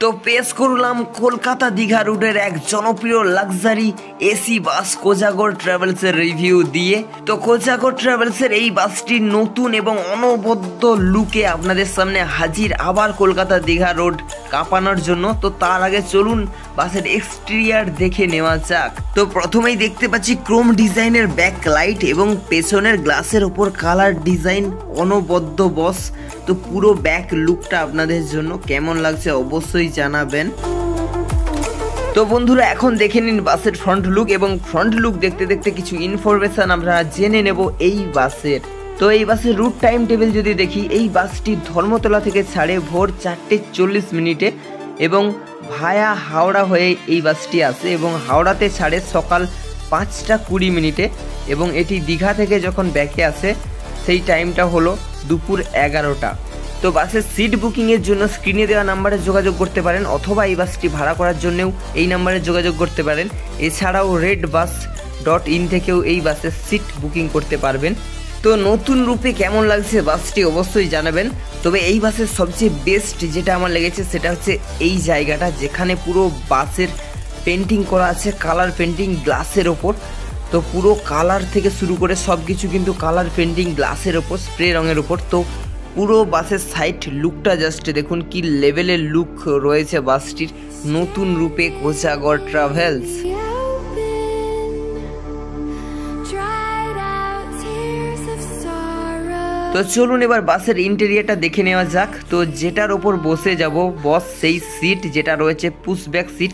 তো পেশ করলাম কলকাতা দীঘা রুটের এক জনপ্রিয় luxury AC bus Kojagar ট্রাভেলসের review দিয়ে। তো কোজাগর ট্রাভেলসের এই বাসটি নতুন এবং অনবদ্য লুকে আপনাদের সামনে হাজির, আবার কলকাতা দীঘা রোড কাঁপানোর জন্য। তো তার আগে চলুন বাসের এক্সটেরিয়ার দেখে নেওয়া যাক। তো প্রথমেই দেখতে পাচ্ছি ক্রোম ডিজাইনের ব্যাক লাইট এবং পেছনের গ্লাসের ওপর কালার ডিজাইন, অনবদ্য বস। তো পুরো ব্যাক লুকটা আপনাদের জন্য কেমন লাগছে অবশ্যই জানাবেন। তো বন্ধুরা এখন দেখে নিন বাসের ফ্রন্ট লুক, এবং ফ্রন্ট লুক দেখতে দেখতে কিছু ইনফরমেশন আমরা জেনে নেব এই বাসের। তো এই বাসের রুট টাইম টেবিল যদি দেখি, এই বাসটি ধর্মতলা থেকে ছাড়ে ভোর 4:40 এবং ভায়া হাওড়া হয়ে এই বাসটি আসে এবং হাওড়াতে ছাড়ে সকাল 5:20 এবং এটি দীঘা থেকে যখন ব্যাকে আসে সেই টাইমটা হলো দুপুর 11টা। তো বাসের সিট বুকিংয়ের জন্য স্ক্রিনে দেওয়া নাম্বারে যোগাযোগ করতে পারেন, অথবা এই বাসটি ভাড়া করার জন্যও এই নাম্বারে যোগাযোগ করতে পারেন। এছাড়াও redbus.in থেকেও এই বাসের সিট বুকিং করতে পারবেন। তো নতুন রূপে কেমন লাগছে বাসটি অবশ্যই জানাবেন। তবে এই বাসের সবচেয়ে বেস্ট যেটা আমার লেগেছে সেটা হচ্ছে এই জায়গাটা, যেখানে পুরো বাসের পেন্টিং করা আছে, কালার পেন্টিং গ্লাসের ওপর। তো পুরো কালার থেকে শুরু করে সব কিছু কিন্তু কালার পেন্টিং গ্লাসের ওপর, স্প্রে রঙের ওপর। তো পুরো বাসের সাইড লুকটা জাস্ট দেখুন কি লেভেলের লুক রয়েছে বাসটির নতুন রূপে কোজাগর ট্রাভেলস। তো চলুন এবার বাসের ইন্টেরিয়রটা দেখে নেওয়া যাক। তো যেটার ওপর বসে যাব বস, সেই সিট যেটা রয়েছে পুশব্যাক সিট,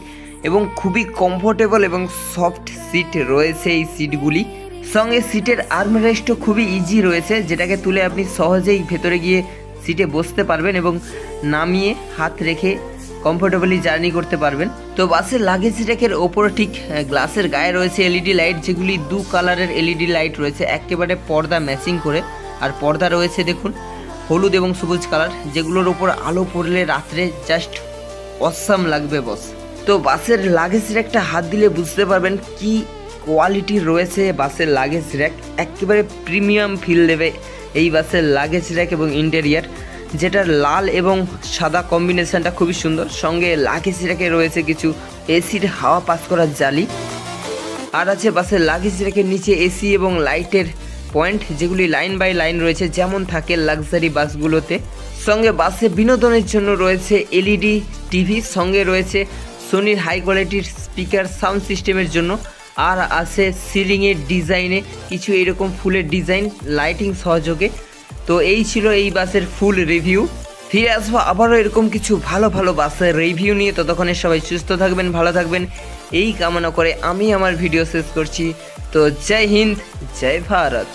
এবং খুবই কমফোর্টেবল এবং সফট সিট রয়েছে এই সিটগুলি। সঙ্গে সিটের আর্মরেস্টও খুবই ইজি রয়েছে, যেটাকে তুলে আপনি সহজেই ভেতরে গিয়ে সিটে বসতে পারবেন এবং নামিয়ে হাত রেখে কমফোর্টেবলি জার্নি করতে পারবেন। তো বাসের লাগেজ র্যাকের ওপর ঠিক গ্লাসের গায়ে রয়েছে এলইডি লাইট, যেগুলি দু কালারের এলইডি লাইট রয়েছে, একেবারে পর্দা ম্যাচিং করে। আর পর্দা রয়েছে দেখুন হলুদ এবং সবুজ কালার, যেগুলোর ওপর আলো পড়লে রাত্রে জাস্ট অসাম লাগবে বস। তো বাসের লাগেজ র্যাকটা হাত দিলে বুঝতে পারবেন কি কোয়ালিটি রয়েছে বাসের লাগেজ র্যাক, একেবারে প্রিমিয়াম ফিল দেবে এই বাসের লাগেজ র্যাক এবং ইন্টেরিয়ার, যেটার লাল এবং সাদা কম্বিনেশনটা খুবই সুন্দর। সঙ্গে লাগেজ র্যাকে রয়েছে কিছু এসির হাওয়া পাস করার জালি, আর আছে বাসের লাগেজ র্যাকের নিচে এসি এবং লাইটের পয়েন্ট, যেগুলি লাইন বাই লাইন রয়েছে যেমন থাকে লাক্সারি বাসগুলোতে। সঙ্গে বাসে বিনোদনের জন্য রয়েছে এলইডি টিভি, সঙ্গে রয়েছে সোনির হাই কোয়ালিটির স্পিকার সাউন্ড সিস্টেমের জন্য, আর আছে সিলিংয়ের ডিজাইনে কিছু এরকম ফুলের ডিজাইন লাইটিং সহযোগে। তো এই ছিল এই বাসের ফুল রিভিউ। ফিরে আসবো আবারও এরকম কিছু ভালো ভালো বাসের রিভিউ নিয়ে। ততক্ষণে সবাই সুস্থ থাকবেন, ভালো থাকবেন, এই কামনা করে আমি আমার ভিডিও শেষ করছি। তো জয় হিন্দ, জয় ভারত।